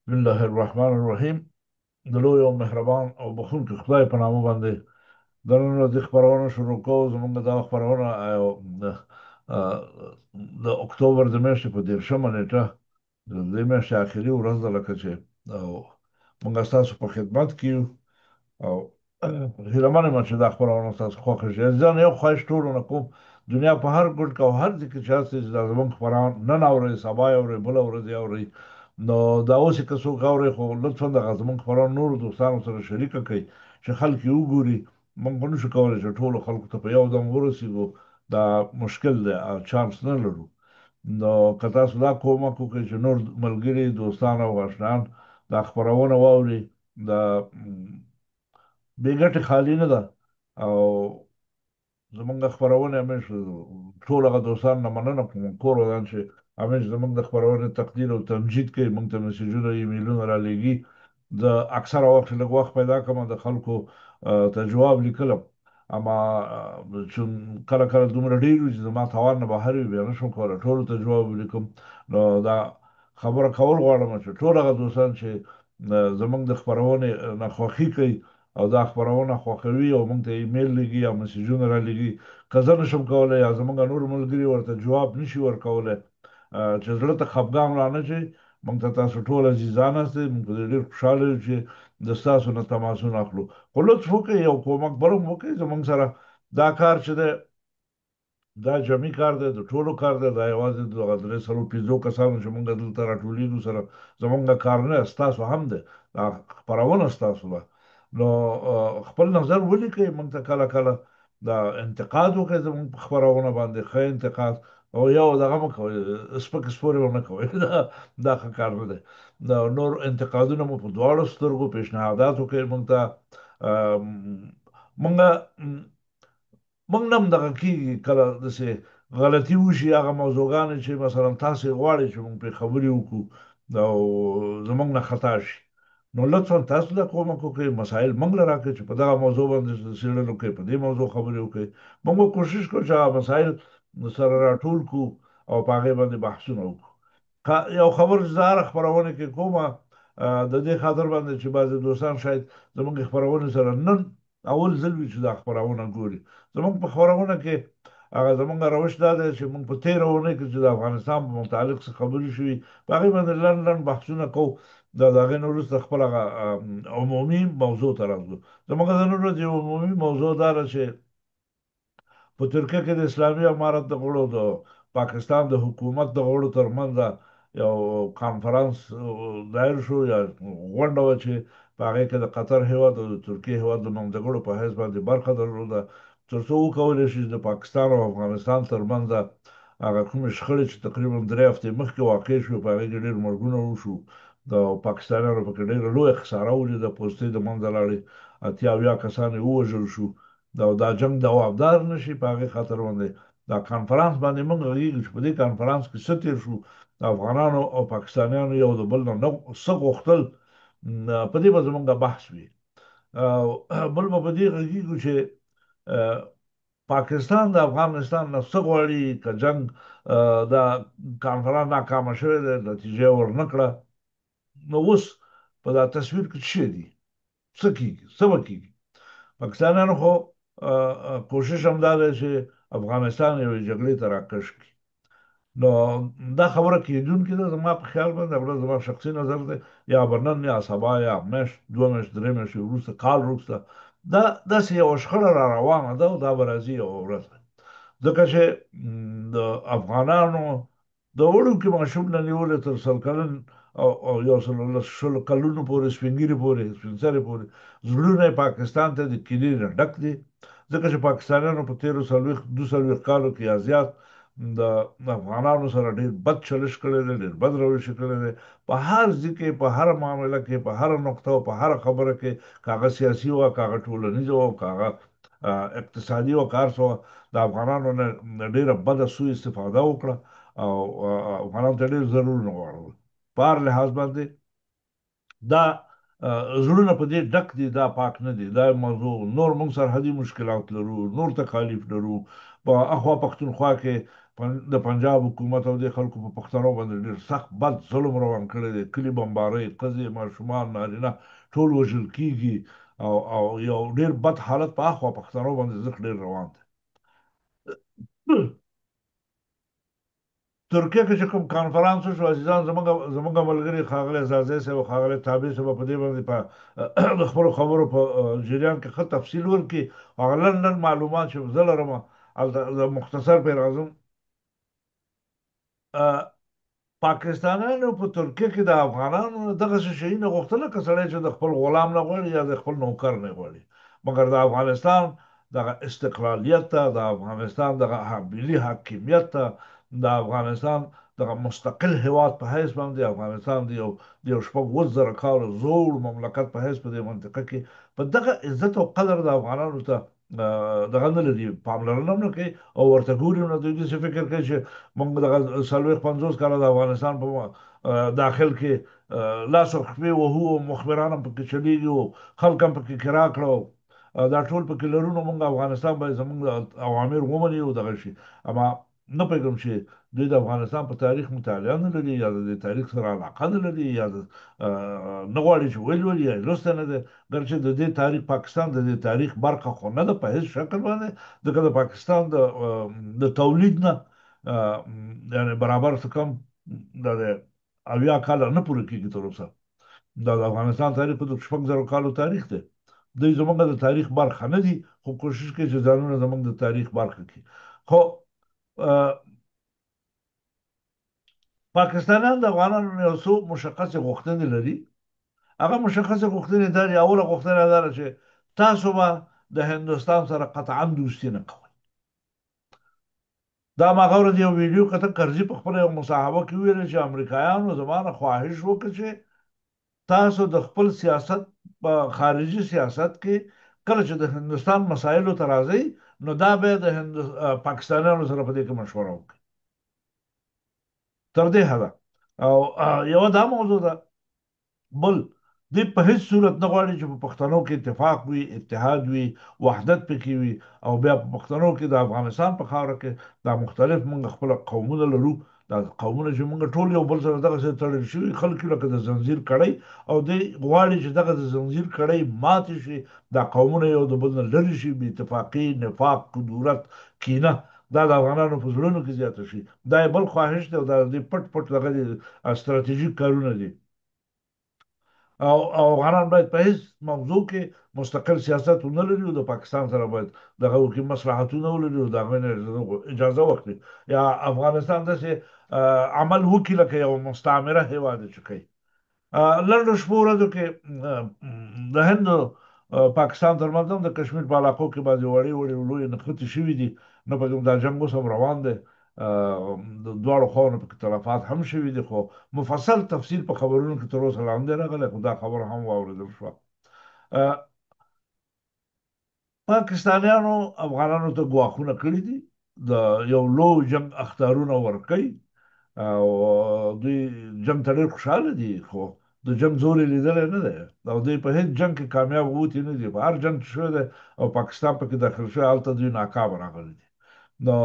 بسم الله الرحمن الرحیم. د لوی او مهربان او بخښونکي خدای په نامه باندې د نن ورځې خپرونه شروع کوو. زموږ دا خپرونه د اکتوبر د میاشتې په 13مه نیټه د دې میاشتې اخري ورځ ده، لکه چې او موږ ستاسو په خدمت کې یو او هیله من یم چې دا خپرونه تاسو خوښه شي. زه نه یو خواهش ټولو نه کوم، دنیا په هر ګوټ کې او هر ځای کې چې هستئ چې دا زموږ خپرونه نن اورئ، سبا یې اورئ، بله ورځ یې اورئ. نو دا اوس یې که څوک اوري، خو لطفا دغه زموږ خپرونه نورو دوستانو سره شریکه کړئ چې خلک یې وګوري. موږ خو نشو کولی چې ټولو خلکو ته په یو دم ورسېږو، دا مشکل دی، چانس نه لرو. نو که تاسو دا کومک وکړئ چې نور ملګري، دوستان او آشنایان دا خپرونه واوري، دا بې ګټې خالي نه ده. او زمونږ خپرونه همیش ټول هغه دوستان نه مننه کوم، کور ودان چې همیش زمونږ د خپرونې تقدیر او تمجید کوي، مونږ ته میسجونه ایمیلونه را لېږي. زه اکثره وخت لږ وخت پیدا کوم د خلکو ته جواب لیکلم، اما چې کله کله دومره ډېر وي چې زما توان نه بهر وي، بیا نشم کولی ټولو ته جواب ولیکم. نو دا خبره کول غواړم چې ټول هغه دوستان چې زمونږ د خپرونې نه خوښي کوي او دا خپرونه خوښوي او موږ ته ایمیل لګي یا مسیجونه را لګي، که زه نشم کولی یا زموږ نور ملګري ورته جواب نشي ورکولی، چې زړه ته خفګان را نه شي. موږ ته تاسو ټول عزیزان هستئ، موږ په دې ډېر خوشحاله یو چې د ستاسو نه تماسونه اخلو. خو لطف وکړئ او کومک بل هم وکړئ زموږ سره. دا کار چې دی دا جمعي کار دی، د ټولو کار دی، دا یوازې دغه 3-4-5 کسانو چې موږ دلته راټولېږو سره زموږ کار نه، ستاسو هم دی، دا خپرونه ستاسو ده. نو خپل نظر ولیکئ، موږ ته کله کله دا انتقاد وکړئ زموږ په خپرونه باندې، ښه انتقاد، او یو دغه مه کوئ، سپک سپورې ونه کوئ. دا ښه کار نه دی. دا نور انتقادونه مو په دواړو سترګو پیشنهادات وکړئ موږ ته. موږ نه هم دغه کېږي کله داسې غلطي وشي، هغه موضوعګانې چې مثلا تاسې غواړئ چې موږ پرې خبرې وکړو او زموږ نه خطا شي، نو لطفا تاسو دا کومک وکړئ، مسایل موږ له راکړئ چې په دغه موضوع باندې څېړنه وکړئ، په دې موضوع خبرې وکړئ. موږ به کوشش کوو چې هغه مسایل سره راټول کړو او په هغې باندې بحثونه وکړو. یو خبر چې زه هره خپرونه کې کومه، د دې خاطر باندې چې بعضې دوستان شاید زموږ خپرونې سره نن اول ځل وي چې دا خپرونه ګوري. زموږ په خپرونه کې هغه زموږ روش دا دی چې موږ په تېره اونۍ کې چې د افغانستان په متعلق څه خبرې شوي، په هغې باندې لنډ لنډ بحثونه کوو. د هغې نه وروسته خپل هغه عمومي موضوع ته راځو. زموږ د نن ورځې عمومي موضوع دا ده چې په ترکیه کې د اسلامي امارت د غړو، د پاکستان د حکومت د غړو ترمنځ یو کانفرانس دایر شو یا غونډه وه چې په هغې کې د قطر هېواد او د ترکیې هېواد د نومځګړو په حیث باندې برخه درلوده، تر څو وکولی شي د پاکستان او افغانستان ترمنځ هغه کومې شخړې چې تقریبا 3 هفتې مخکې واقع شوې، په هغې کې ډېر مرګونه وشو، د پاکستانیانو پکې ډېره لویه خساره ولیده، پوستې د منځه لاړې، 80 کسان یې ووژل شو. دا جنگ دوامدار نشي، په هغې خاطر باندې دا کانفرانس باندې موږ غږېږو چې په دې کانفرانس کې څه تېر شو، د افغانانو او پاکستانیانو یو د بل نه څه غوښتل، په دې به زموږ بحث وي. بل به په دې غږېږو چې پاکستان د افغانستان نه څه غواړي، که جنگ دا کانفرانس ناکامه شوی دی، نتیجه یې ورنه کړه، نو اوس په دا تصویر کې څه دي، څه کېږي، څه به کېږي. پاکستانیانو خو کوشش هم دا دی چې افغانستان یوې جګړې ته راکش کړي. نو دا خبره کېدونکې ده زما په خیال باندې، دا زما شخصي نظر دی، یا به نن یا سبا یا میاشت 2 میاشتې 3 میاشتې وروسته، کال وروسته، دا داسې یوه شخړه را روانه ده او دا به راځي یوه ورځ، ځکه چې د افغانانو د وړوکي ماشوم نه نیولې تر 100 کلن او 100 کلونو پورې، سپین ږیري پورې، سپین سرې پورې، زړونه یې پاکستان ته د کینې نه ډک دي، ځکه چې پاکستانیانو په تېرو 42 کالو کې یا زیات د افغانانو سره ډېر بد چلش کړی دی، ډېر بد روش یې کړی دی، په هر ځای کې، په هره معامله کې، په هره نقطه او په هره خبره کې، که هغه سیاسي وه، که هغه ټولنیزه وه، که هغه اقتصادي وه، که هر څه وه، د افغانانو نه ډېره بده سوء استفاده وکړه او افغانانو ته ډېر ضررونه واړول. په هر لحاظ باندې دا زړونه په دې ډک دي، دا پاک نه دي. دا موضوع نور موږ سرحدي مشکلات لرو، نور تکالیف لرو، په اخوا پښتونخوا کې د پنجاب حکومت او د خلکو په پښتنو باندې ډېر سخت بد ظلم روان کړی دی. کلي بمبارۍ، ښځې، ماشومان، نارینه ټول وژل کېږي، او یو ډېر بد حالت په اخوا پښتنو باندې ځکه ډېر روان دی. ترکیه کې چې کوم کانفرانس وشو، عزیزان، زمونږ ملګري ښاغلی ځاځی صاحب او ښاغلی تابع صاحب په دې باندې په د خپلو خبرو په جریان کې ښه تفصیل ورکړي. هغه لنډ معلومات چې زه لرم هلته د مختصر پرې راځم. پاکستانیانو په ترکیه کې د افغانانو دغه شی نه غوښتل، که سړی چې د خپل غلام نه غواړي یا د خپل نوکر نه غواړي، مګر د افغانستان دغه استقلالیت ته، د افغانستان دغه ملي حاکمیت ته، د افغانستان دغه مستقل هیواد په حیث باندې افغانستان د یو شپږ اووه زره کاله زوړ مملکت په حیث په دې منطقه کې په دغه عزت او قدر د افغانانو ته دغه نه لري، پاملرنه هم نه کوي او ورته ګوري نو دوی داسې فکر کوي چې موږ دغه 40-50 کاله د افغانستان په داخل کې لاس او خپې وهو او مخبران هم پکې چلیږي او خلک هم پکې کرا کړه، دا ټول پکې لرو، نو موږ افغانستان باید زموږ اوامر ومني او دغه شي. اما نه پوهېږم چې دوی د افغانستان په تاریخ مطالعه نه لري یا د دې تاریخ سره علاقه نه لري یا نه غواړي چې ولولي یا لوستی نه دی. ګرچې د دې تاریخ پاکستان د دې تاریخ برخه خو نه ده په هېڅ شکل باندې، ځکه د پاکستان د تولید نه یعنې برابر څه کم د 80 کاله نه پوره کېږي تر اوسه. دا د افغانستان تاریخ په 6,000 کالو تاریخ دی. دوی زموږ د تاریخ برخه نه دي، خو کوشش کوي چې ځانونه زموږ د تاریخ برخه کړي. خو پاکستانیان د افغانانو یو څو مشخصې غوښتنې لري. هغه مشخصه غوښتنې دا دي. اوله غوښتنه دا ده چې تاسو به د هندوستان سره قطعا دوستي نه کوئ. دا ما هغه ورځ یو ویډیو کته کرزي په خپله یو مصاحبه کې ویل چې امریکایانو زما نه خواهش وکړ چې تاسو د خپل سیاست په خارجي سیاست کې کله چې د هندوستان مسایلو ته راځئ نو دا به د پاکستانیانو سره په دې کې مشوره وکړي. تر دې حده. او یوه دا موضوع ده. بل دوی په هیڅ صورت نه غواړي چې په پښتنو کې اتفاق وي، اتحاد وي، وحدت پکې وي، او بیا په پښتنو کې د افغانستان په خاوره کې دا مختلف موږ خپل قومونه لرو، دا قومونه چې موږ ټول یو بل سره دغه تړل شوي خلک لکه د زنځیر کړۍ، او دوی غواړي چې دغه د زنځیر کړۍ ماتې شي، دا قومونه یو د بل نه لرې شي، بې اتفاقي، نفاق، کدورت، کینه دا د افغانانو په زړونو کې زیاته شي. دا یې بل خواهش دی او دا د پټ پټ دغه ستراتیژیک کارونه دي. او افغانان باید په هیڅ موضوع کې مستقل سیاست ونه لري او د پاکستان سره باید دغه وکړي، مصلحتونه ولري او د هغوی نه اجازه واخلي، یا افغانستان داسې عمل وکړي لکه یو مستعمره هیواد چې کوي. لنډو شپو ورځو کې د هند او پاکستان ترمنځ هم د کشمیر په علاقو کې بعضې وړې وړې لویې نښتې شوي دي. نه پوهېږم دا جنګ اوس هم روان دی، د دواړو خواوو پکې تلفات هم شوي دي، خو مفصل تفصیل په خبرونو کې تر اوسه لا هم دی راغلی، خو دا خبره هم واورېدل شوه. پاکستانیانو افغانانو ته ګواښونه کړي دي، د یو لوی جنګ اخطارونه ورکوي، او دوی جنګ ته ډېر خوشحاله دي، خو د جنګ زور یې لیدلی نه دی، او دوی په هېڅ جنګ کې کامیاب ووتي نه دي. په هر جنګ چې شوی دی او پاکستان پکې داخل شوی، هلته دوی ناکامه راغلي دي. نو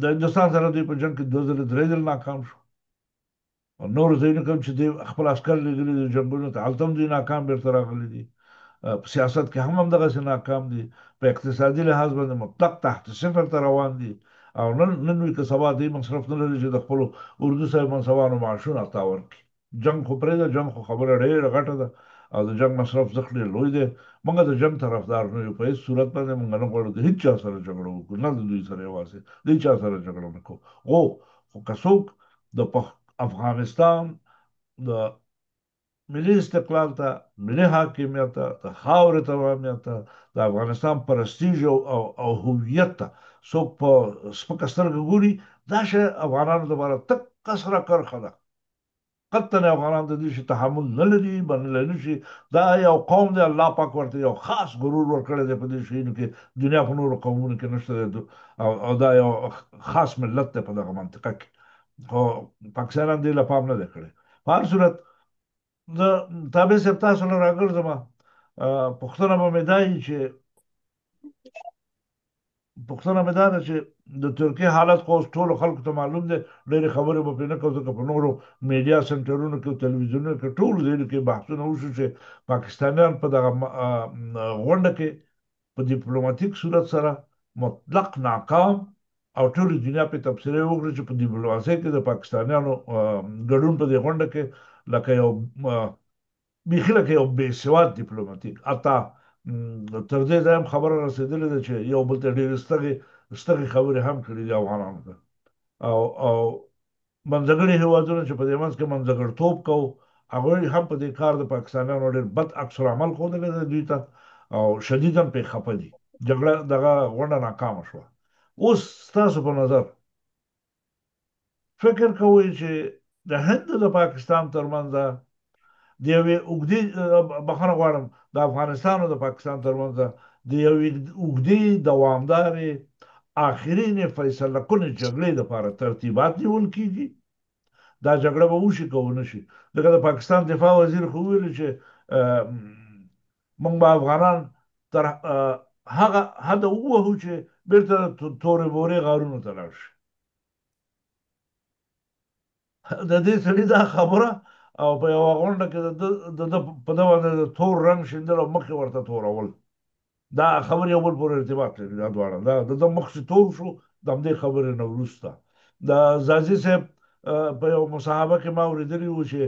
د هندوستان سره دوی په جنګ کې 2 ځله 3 ځله ناکام شو. نور ځایونه کوم چې دوی خپل عسکر لېږلي دي جنګونو ته، هلته هم دوی ناکام بیرته راغلي دي. په سیاست کې هم همدغسې ناکام دي. په اقتصادي لحاظ باندې مطلق تحت صفر ته روان دي، او نن وي که سبا دوی مصرف نه لري چې د خپلو اردو صاحب منصبانو معاشونه عطا ورکړي. جنګ خو پرېږده، جنګ خو خبره ډېره غټه ده او د جنګ مصرف زښت ډېر لوی دی. موږ د جنګ طرفدار نه یو، په هېڅ صورت باندې موږ نه غواړو د هېڅ چا سره جګړه وکړو، نه د دوی سره یوازې، د هېڅ چا سره جګړه نه کوو. خو که څوک د افغانستان د ملي استقلال ته، ملي حاکمیت ته، د خاورې تمامیت ته، د افغانستان پرستیژ او هویت ته څوک په سپکه سترګه ګوري، دا شی افغانانو لپاره تکه سره کرښه ده. قطن افغانان د دې شي تحمل نه لري، منلی نه شي. دا یو قوم دی، الله پاک ورته یو خاص غرور ورکړی دی په دې شیانو کې، دنیا په نورو قومونو کې نشته دی، او دا یو خاص ملت دی په دغه منطقه کې. خو پاکستانیان دې له پام نه دی کړی. په هر صورت زه تابع صاحب تاسو له راګرځم، پوښتنه به مې دا وي چې پوښتنه مې دا ده چې د ترکیې حالت خو اوس ټولو خلکو ته معلوم دی، ډېرې خبرې به پرې نه کوو ځکه په نورو میډیا سنټرونو کې او تلویزیونونو کې ټولو ځایونو کې بحثونه وشو چې پاکستانیان په دغه غونډه کې په ډیپلوماټیک صورت سره مطلق ناکام، او ټولې دنیا په تبصره وکړه چې په ډیپلوماسۍ کې د پاکستانیانو ګډون په دې غونډه کې لکه یو بیخي لکه یو بې سواد ډیپلوماټیک. حتی تر دې ځایم خبره رسېدلې ده چې یو بل ته ډېرې ستغې خبرې هم کړي دي افغانانو ته، او منځګړي هېوادونه چې په دې منځ کې منځګړتوب کوو، هغوی هم په دې کار د پاکستانیانو ډېر بد عکس العمل ښودلی دی دوی ته، او شدیدا پرې خفه دي. جګړه دغه غونډه ناکامه شوه. اوس ستاسو په نظر فکر کوئ چې د هند د پاکستان ترمنځ د یوې اوږدې بخښنه غواړم د افغانستان او د پاکستان ترمنځ د یوې اوږدې دوامدارې آخرین فیصله کونې جګړې لپاره ترتیبات نیول کیږي؟ دا جګړه به وشي که ونه شي؟ لکه د پاکستان دفاع وزیر خو ویلي چې موږ به افغانان تر هغه حده ووهو چې بیرته تورې بورې غارونو ته لاړ شي. د دې سړي دا خبره، او په یوه غونډه کې د ده په ده باندې د تور رنګ شیندل او مخ یې ورته تورول، دا خبرې یو بل پورې ارتباط لري. دا دواړه د ده مخ چې تور شو د همدې خبرې نه وروسته د زازي صاحب په یو مصاحبه کې ما اورېدلي وو چې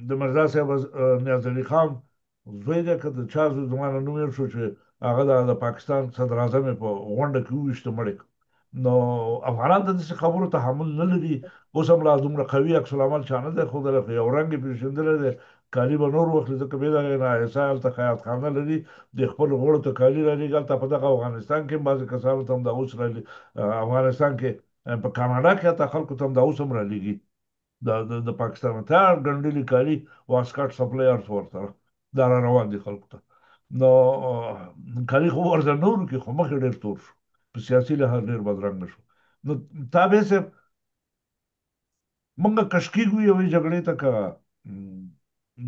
د مرزا صاحب نیاز علي خان زوی دی که د چا زوی زما نه نوم هېر شو، چې هغه د پاکستان صدر اعظم یې په غونډه کې وویشته مړی. نو افغانان د داسې خبرو تحمل نه لري. اوس هم لا دومره قوي عکس العمل چا نه دی ښودلی، خو یو رنګ یې پېژندلی دی. کالي به نور واخلي ځکه بې دغه نه ایسا هلته خیاط خانه لري، د خپلو غړو ته کالي رالېږي. هلته په دغه افغانستان کې هم بعضې کسانو ته هم دا اوس افغانستان کې په کاناډا کې حتی خلکو ته هم دا اوس هم رالېږي د پاکستان تیار ګنډلي کالي واسکټ سپلایرز ورسره دا را روان دي خلکو ته. نو کالي خو ورته نه ورکړي، خو مخ یې ډېر تور شو، په سیاسي لحاظ ډېر بدرنګه شو. نو تابع صاحب موږ کش کېږو یوې جګړې ته که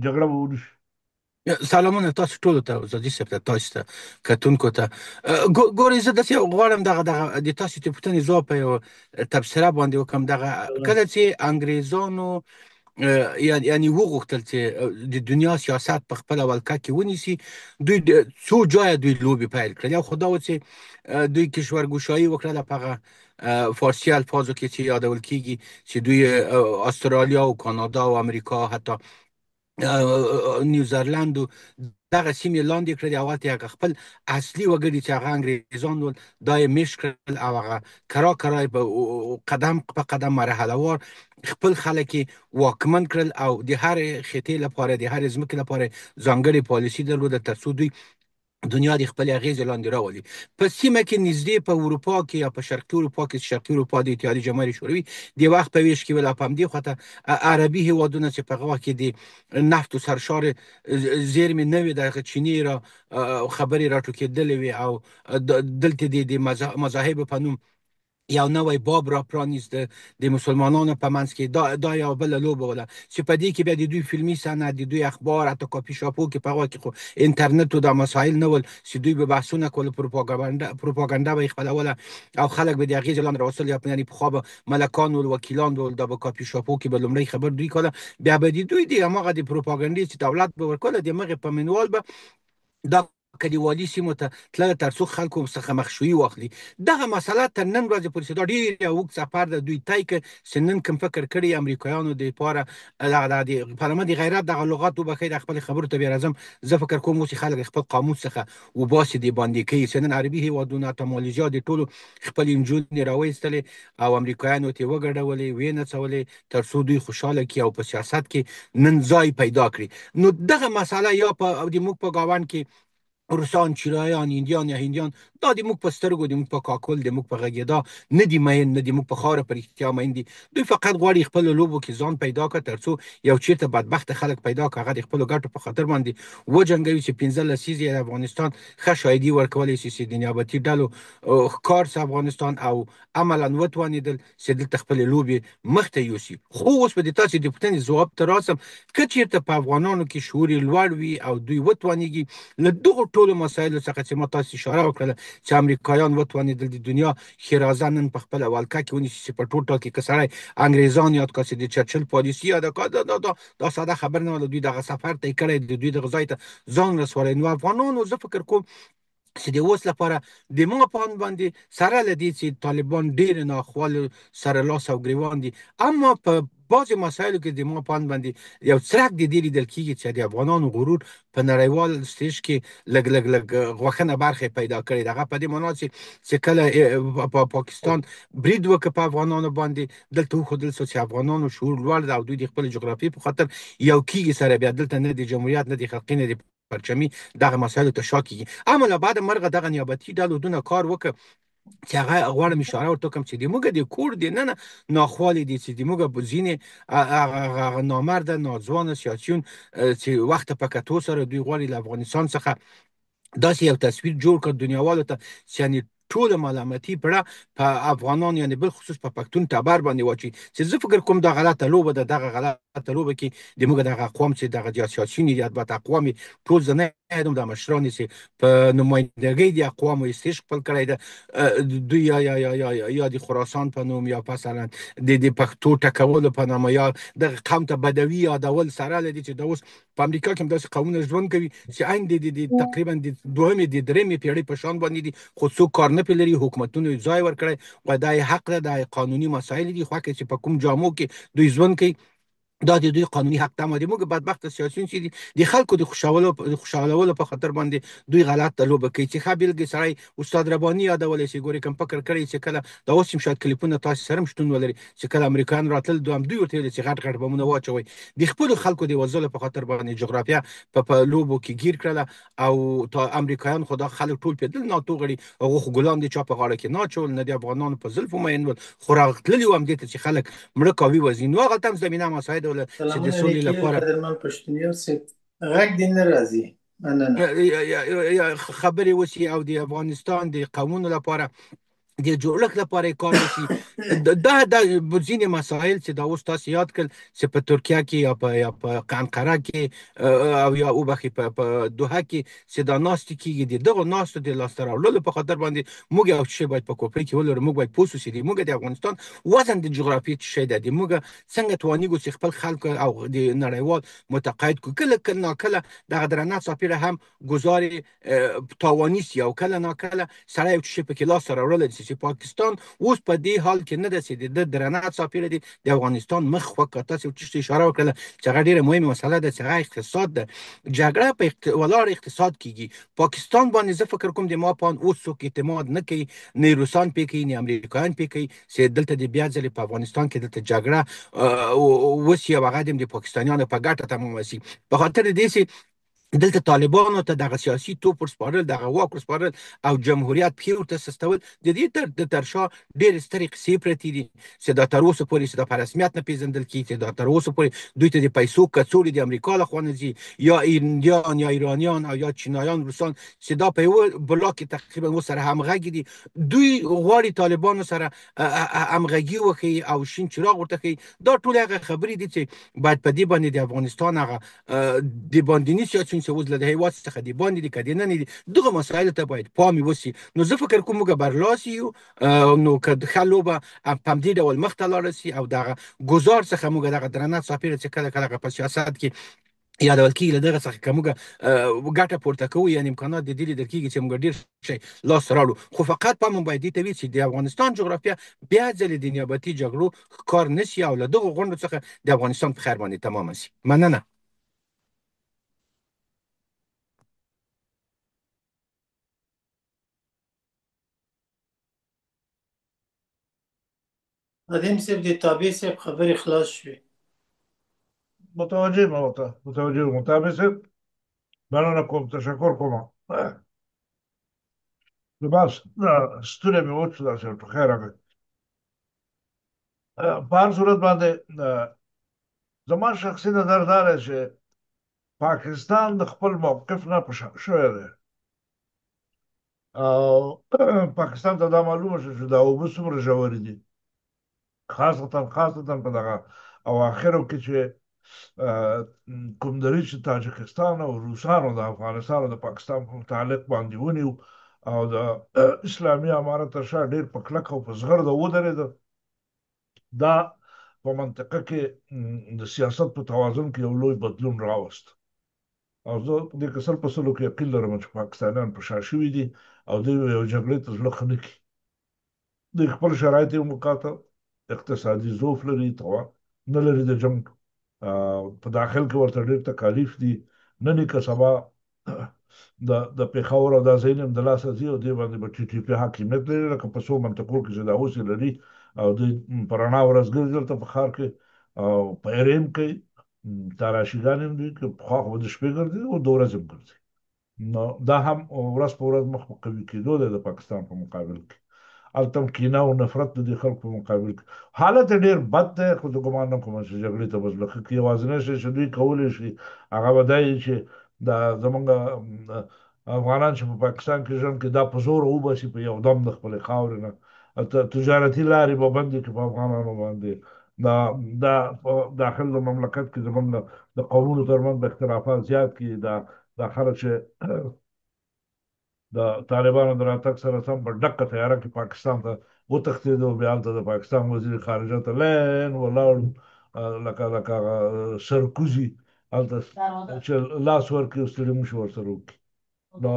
جګړه به ونشي؟ سلامونه تاسو ټولو ته، زادي صاحب ته، تاسو ته، کتونکو ته. ګورئ زه داسې غواړم دغه د تاسو د پوښتنې ځواب په یو تبصره باندې وکړم. دغه کله چې انګریزانو یعنی وغوښتل چې د دنیا سیاست په خپله ولکه کې ونیسي، دوی څو ځایه دوی لوبې پیل کړل. یو خو دا و چې دوی کشورګوشایي وکړله په هغه فارسي الفاظو کې چې یادول کېږي، چې دوی استرالیا او کانادا او امریکا حتی نیوزرلند دغه سیمې لاندې کړلې، او هلته هغه خپل اصلي وګړي چې هغه انګریزان ول دا یې میشت کړل، او هغه کرا یې په قدم په قدم مرحله وار خپل خلک یې واکمن کړل، او د هرې خطې لپاره د هرې ځمکې لپاره ځانګړې پالیسي درلوده تر څو دوی دنیا د خپل اغیزې لاندې راولي. په سیمه کې نږدې په اروپا کې یا په شرقي اروپا کې، شرقي اروپا د اتحادیې جماهیر شوروي د وخت په ویش کې ول، په همدې خواته عربي هیوادونه چې په هغه وخت کې د نفت و سرشار زیرمې نه وې، دغه چیني را خبرې راټوکېدلې وې، او دلته د مذاهبو په نوم یو نوی باب را پرانیست د مسلمانانو په منځ کې. دا یو بله لوبه وله چې په دې کې بیا د دوی فلمي صنعت، د دوی اخبار، حتی کاپي شاپو کې په هغه کې خو انټرنټ او دا مسایل نه ول چې دوی به بحثونه کول، پروپاګاندا به یې خپروله او خلک به د اغېزې لاندې راوستل. یعنې پخوا به ملکان ول، وکیلان به ول، دا به کاپي شاپو کې به لومړی خبر دوی کوله، بیا به دوی د هماغه د پروپاګانډې چې دولت به ورکوله د مغې په منوال به دا کلیوالي سیمو ته تلله تر څو خلکو څخه مخشویي واخلي. دغه مسله تر نن ورځې پورې دا ډېر اوږد سفر ده دوی طی کړ چې نن کوم فکر کړي امریکایانو دپاره د پارلمان د غیرت دغه لغات وبښئ، د خپلې خبرو ته بیا راځم. زه فکر کوم اوس چې خلک خپل قاموس څخه وباسي د باندې کوي چې نن عربي هېوادونه حتی مالیزیا د ټولو خپلې نجونې راوایستلې او امریکایانو ته یې وګډولې، ویې نڅولې تر څو دوی خوشحاله کړي او په سیاست کې نن ځای پیدا کړي. نو دغه مسله یا د موږ په ګاونډ کې روسان، چینایان، هندیان یا هندیان، دا د موږ په سترګو، د موږ په کاکل، د موږ په غږېدا نه دي مین، نه د موږ په خاوره په رښتیا مین دي. دوی فقط غواړي خپلو لوبو کې ځان پیدا کړه تر څو یو چېرته بدبخته خلک پیدا کړه، هغه د خپلو ګټو په خاطر باندې وجنګوي چې 15 لسیزې افغانستان ښه شاهدي ورکولی شي چې د نیابتي ډلو ښکار افغانستان او عملا وتوانېدل چې دلته خپلې لوبې مخته یوسي. خو اوس به د تاسې د پوښتنې ځواب ته راسم، که چېرته په افغانانو کې شعور لوړ وي او دوی وتوانېږي له دغو ټولو مسایلو څخه چې ما تاسو اشاره وکړه چې امریکایان وتوانېدل د دنیا ښېرازه نن په خپله ولکه کې ونیسي، چې په ټوټال کې که سړی انګریزان یاد کړه چې د چرچل پالیسي یاده کړه، دا ساده خبر نه وه. دوی دغه سفر طی کړی، د دوی دغه ځای ته ځان رسولی. نو افغانانو زه فکر کوم چې د اوس لپاره د ما په اند باندې سره له دې چې طالبان ډېر ناخوالو سره لاس او ګریوان دي، اما په بعضې مسایلو کې د ما په اند باندې یو څرک د دې لیدل کېږي چې د افغانانو غرور په نړیوال سټیج کې لږ لږ لږ غوښنه برخه پیدا کړې ده. هغه په دې معنا چې کله پاکستان برید وکړ په افغانانو باندې، دلته وښودل شو چې افغانانو شعور لوړ ده او دوی د خپل جغرافیې په خاطر یو کېږي سره. بیا دلته نه د جمهوریت نه د خلقي نه د پرچمي دغه مسایلو ته شا کېږي. اما له بعد مرغه دغه نیابتي ډلو دونه کار وکړ چې هغه غواړم اشاره ورته وکړم چې د موږ د کور د ننه ناخوالې دي چې د موږ ځینې هغه نامرده ناځوانه سیاسیون چې وخت په کتو سره دوی غواړي له افغانستان څخه داسې یو تصویر جوړ کړ دنیاوالو ته چې یعنې ټوله ملامتي پړه په افغانان یعنې بالخصوص په پښتون ټبر باندې واچوي، چې زه فکر کوم دا غلطه لوبه ده. دغه غلطه لوبه کې د موږ دغه اقوام چې دغه سیاسیون دي، البته اقوام ټول زه نه یادوم، د مشران چې په نمایندګۍ د اقوامو استیج خپل کړی ده، دوی یا د خراسان په نوم یا مثلا د پښتو ټکولو په نامه یا دغه قوم ته بدوي یادول سره لدی چې د اوس په امریکا کې هم داسې قومونه ژوند کوي چې عین د تقریبا د دویمې د درېمې پیړۍ په شان باندې دي، خو څوک کار نه پرې لري، حکومتونو یې ځای ورکړی و. دا یې حق ده، دا یې قانوني مسایل دي، خو چې په کوم جامو کې دوی ژوند کوي دا د دوی قانوني حق ده. د موږ بدبخت سیاسیون چې دي د خلکو د خوشحالولو په خاطر باندې دوی غلط لوبه کوي. چې ښه بېلګې سړی استاد رباني یادولی چې ګورې کوم فکر کړی چې کله دا اوس هم شاید کلیپونه تاسو سره هم شتون ولري چې کله امریکایان راتلل دوی ورته ویل چې غټ غټ بمونه واچوئ، د خپلو خلکو د وژلو په خاطر باندې جغرافیه په لوبو کې ګیر کړله. او تا امریکایان خو دا خلک ټول پیدل ناتو غړي، هغه خو ګلان د چا په غاړه کې ناچول، نه د افغانانو په زلفو مین ول، خو راغتللي وو همدې ته چې خلک مړه کوي وځي. نو هغه هم زمینه مساعد چې د سلامونه سولې نیکي لپاره قدرمن پښتونیو صاحب، غږ دې نه راځي، مننه. خبرې وشي او د افغانستان د قومونو لپاره د جوړښت لپاره کار وشي. دا ځینې مسایل چې دا اوس تاسو یاد کړل چې په ترکیه کې یا په قنقره کې او یا وبخي په دوحه کې چې دا ناستې کېږي، د دغو ناستو د لاسته راوړلو په خاطر باندې موږ یو شی باید په کوپړۍ کې ولرو. موږ باید پوه شو چې موږ د افغانستان وزن د جغرافیې څه شی دی، موږ څنګه توانیږو چې خپل خلک او د نړیوال متقاعد کړو. کله ناکله دغه درنه څاپېره هم ګزارې تاواني سي او کله ناکله سړی یو شی پکې لاسته راوړلی چې پاکستان اوس په دې حال کې نه ده چې د درنه څاپېره دي د افغانستان مخ وکړه. تاسو چې اشاره وکړله چې هغه ډېره مهمه مسله ده چې هغه اقتصاد ده. جګړه په ولاړ اقتصاد کېږي. پاکستان باندې زه فکر کوم د ما په اند اوس څوک اعتماد نه کوي، نه روسان پې کوي، نه امریکایان پې کوي چې دلته د بیا ځلې په افغانستان کې دلته جګړه وسي او هغه د پاکستانیانو په ګټه تمامه سي، په خاطر دې چې دلته طالبانو ته دغه سیاسي توپ ورسپارل، دغه واک ورسپارل او جمهوریت پښې ورته سستول، د دې تر شا ډېرې سترې قصې پرتې دي چې دا تر اوسه پورې چې دا په رسمیت نه پېژندل کېږي، چې دا تر اوسه پورې دوی ته د پیسو کڅوړې د امریکا لخوا نه ځي، یا هندیان یا ایرانیان او یا چینایان روسان چې دا په یوه بلاک کې تقریبا ورسره همغږي دي. دوی غواړي طالبانو سره همغږي وښیي او شین چراغ ورته ښیي. دا ټولې هغه خبرې دي چې باید په دې باندې د افغانستان هغه د باندني سیاسیون چې اوس له هېواد څخه د باندې دي که د ننه دي، دغه مسایلو ته باید پام وشي. نو زه فکر کوم موږ برلاسي یو، نو که ښه لوبه په همدې ډول مخته لاړه سي او دغه ګزار څخه موږ دغه درنه څاپېره چې کله کله په سیاست کې یادول کېږي له دغه څخه که موږ ګټه پورته کوو، یعنې امکانات د دې لیدل کېږي چې موږ ډېر شی لاسته راوړو. خو فقط پام باید دې ته وي چې د افغانستان جغرافیه بیا ځلې د نیابتي جګړو ښکار نه سي او له دغو غونډو څخه د افغانستان په خیر باندې تمامه سي. مننه. ندیم صاحب د تابع صاحب خبرې خلاص شوې. متوجه یم ورته، متوجه یم. تابع صاحب مننه کوم، تشکر کوم. نو بس ستونی مې وچ شو داسې ټوخی راغی. په هر صورت باندې زما شخصي نظر دا دی چې پاکستان د خپل موقف نه په شک شوی دی او پاکستان ته دا معلومه شو چې دا اوبه څومره ژورې دي، خاصتا په دغه اواخرو کې چې کوم دري چې تاجکستان او روسانو د افغانستان او د پاکستان په متعلق باندې ونیو او د اسلامي امارت تر شا ډېر په کلک او په زغرده ودرېده، دا په منطقه کې د سیاست په توازن کې یو لوی بدلون راوست. او زه په دې کې سل په سلو کې یقین لرم چې پاکستانیان په شا شوي دي او دوی یو جګړې ته زړه ښه نه کړي. دوی خپل شرایط یې وکاته، اقتصادي ضعف لري، توان نه لري د جنګ، په داخل کې ورته ډېر تکالیف دي، نن که سبا د پېښور او دا ځایونه هم د لاسه ځي او دې باندې به ټي ټي پي حاکمیت لري، لکه په څو منطقو کې چې دا اوس یې لري. او دوی په رڼا ورځ ګرځي دلته په ښار کې او پیرې هم کوي، تراشیګانې هم دوی کوي، پخوا خو به د شپې ګرځي او د ورځې هم ګرځي. نو دا هم ورځ په ورځ مخ په قوي کېدو دی د پاکستان په مقابل کې. هلته هم کینه او نفرت د دې خلکو په مقابل کې حالت یې ډېر بد دی، خو زه ګمان نه کوم چې جګړې ته به زړه ښه کړي. یوازینی شی چې دوی کولی شي هغه به دا وي چې دا زمونږ افغانان چې په پاکستان کې ژوند کوي دا په زوره وباسي په یو دم د خپلې خاورې نه. تجارتي لارې به بندې کړي په افغانانو باندې. دا په داخل د مملکت کې زمونږ د قومونو ترمنځ اختلافات زیات کړي. دا خلک چې د طالبانو د راتګ سره سم په ډکه تیاره کې پاکستان ته وتښتېدو، بیا هلته د پاکستان وزیر خارجه ته لین ولاړ لکه سرکوزي هلته چې لاس ورکړي او ستړي مشي ورسره وکړي. نو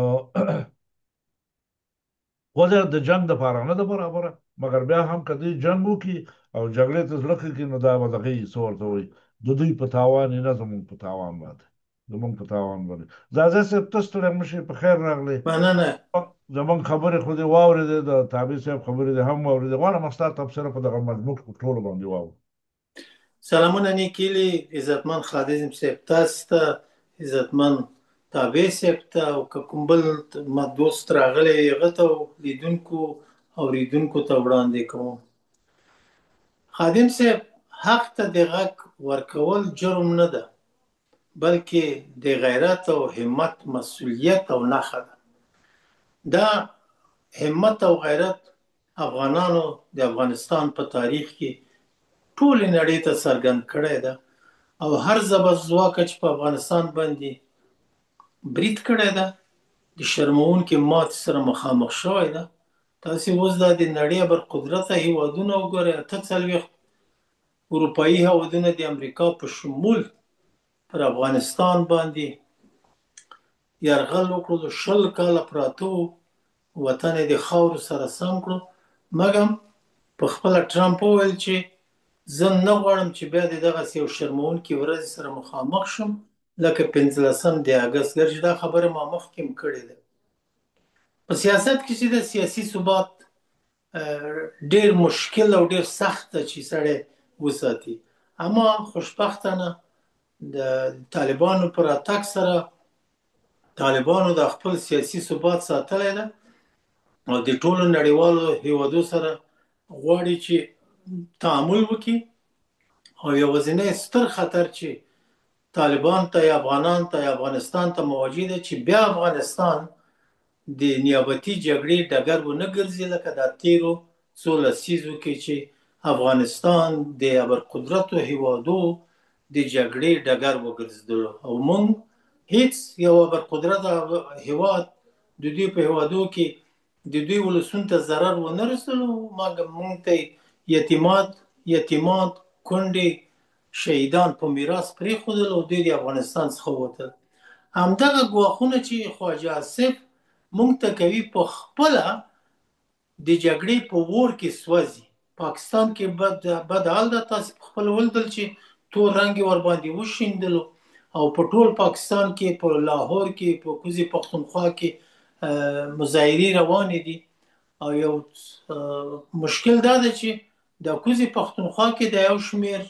وضع د جنګ دپاره نه ده برابره، مګر بیا هم که دوی جنګ وکړي او جګړې ته زړه ښه کړي نو دا به دغه یي څه ورته وایي د دوی په تاوان یې نه زموږ په تاوان باندې، زموږ په تاوان باندې. زازا صاحب ته ستړی مه شئ، په خیر راغلی. مننه. زمونږ خبرې خو دې واورېدې، د تابع صاحب خبرې دې هم واورېدې. غواړم ستا تبصره په دغه مضمون کې په ټولو باندې واورو. سلامونه نیک هیلې عزتمن خادم صاحب تاسو ته، عزتمن تابع صاحب ته، او که کوم بل دوست راغلی هغه ته، لیدونکو اورېدونکو ته وړاندې کوم. خادم صاحب، حق ته د غږ ورکول جرم نه ده، بلکې د غیرت او همت مسؤلیت او نښه ده. دا همت او غیرت افغانانو د افغانستان په تاریخ کې ټولې نړۍ ته څرګند کړی ده او هر زبرځواکه چې په افغانستان باندې برید کړی ده د شرموونکې ماتې سره مخامخ شوی ده. تاسې اوس دا د نړۍ برقدرته هیوادونه وګورئ، 48 اروپایي هیوادونه د امریکا په شمول پر افغانستان باندې یرغل وکړو، 20 کاله پراته وو، وطن یې د خاورو سره سم کړو. مګم په خپله ټرمپ وویل چې زه نه غواړم چې بیا د دغسې یو شرموونکې ورځې سره مخامخ شم لکه 15 د اګست. ګرچې دا خبره ما مخکې هم کړې ده. په سیاست کې چې د سیاسي ثبات ډېر مشکل او ډېر سخت ده چې سړی وساتي، اما خوشبختانه د طالبانو پر راتګ سره طالبانو د خپل سیاسي ثبات ساتلی ده او د ټولو نړیوالو هیوادو سره غواړي چې تعامل وکړي. او یوازینی ستر خطر چې طالبان ته یا افغانان ته یا افغانستان ته مواجه ده چې بیا افغانستان د نیابتي جګړې ډګر ونه ګرځي لکه دا تیرو څو لسیزو کې چې افغانستان د ابرقدرتو هیوادو د جګړې ډګر وګرځېدلو او موږ هیڅ یو ابرقدرت هیواد د دوی په هیوادو کې د دوی ولسونو ته ضرر ونه رسولو، مګر موږ ته یتیمان کونډې شهیدان په میراث پرېښودل او دوی د افغانستان څخه ووتل. همدغه ګواښونه چې خواجه آصف موږ ته کوي په خپله د جګړې په اور کې سوځي. پاکستان کې بد حال ده، تاسې په خپله ولیدل چې تور رنګ یې ورباندې وشیندلو او په ټول پاکستان کې په لاهور کې په کوزي پښتونخوا کې مظاهرې روانې دي. او یو مشکل دا ده چې د کوزي پښتونخوا کې د یو شمېر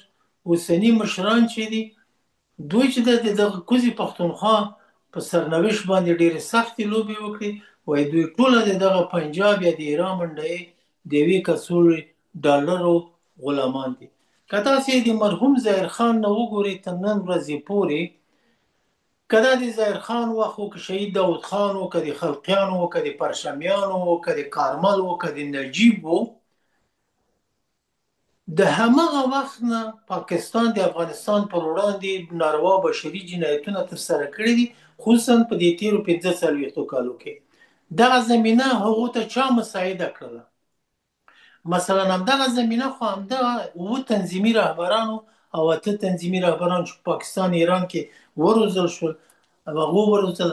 اوسني مشران چې دي دوی چې د کوزي پښتونخوا په سرنوشت باندې ډېرې سختې لوبې وکړي، وایي دوی ټوله د دغه پنجاب یا د ایران منډۍ د یوې کڅوړې ډالرو غلامان دي. که تاسې د مرحوم ظاهر خان نه وګورئ تر نن ورځې پورې، که دا د ظاهر خان وخت و، که شهید داود خان و، که د خلقیان و، که د پرشمیان و، که د کارمل و، که د نجیب و، د همغه وخت نه پاکستان د افغانستان پر وړاندې ناروا بشري جنایتونه ترسره کړي دي، خصوصا په دې تیرو 15 کالو کې. دغه زمینه هغو ته چا مساعده کړله؟ مثلا همدغه زمینه خو همدغه 7 تنظیمي رهبرانو او 8 تنظیمي رهبران چې پاکستان ایران کې وروزل شول، هغه وروزل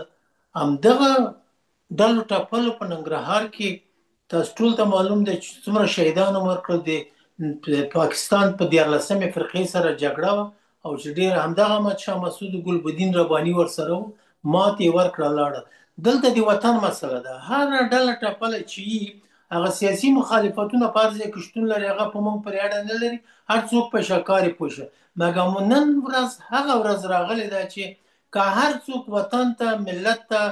همدغه ډلو ټپلو په ننګرهار کې. تاسو ټول ته معلوم دی چې څومره شهیدان ورکړل دي. پاکستان په 14مې فرقې سره جګړه وه او چې ډېر همدغه احمدشاه مسعود ګلبدین رباني ورسره وو، ماتې ورکړه لاړه. دلته د وطن مسله ده. هر ډله ټپله چې هغه سیاسي مخالفتونه په هر ځای کې شتون لري، هغه په موږ پورې اړه نه لري، هر څوک په شکارې پوه شه. مګر نن ورځ هغه ورځ راغلې ده چې که هر څوک وطن ته، ملت ته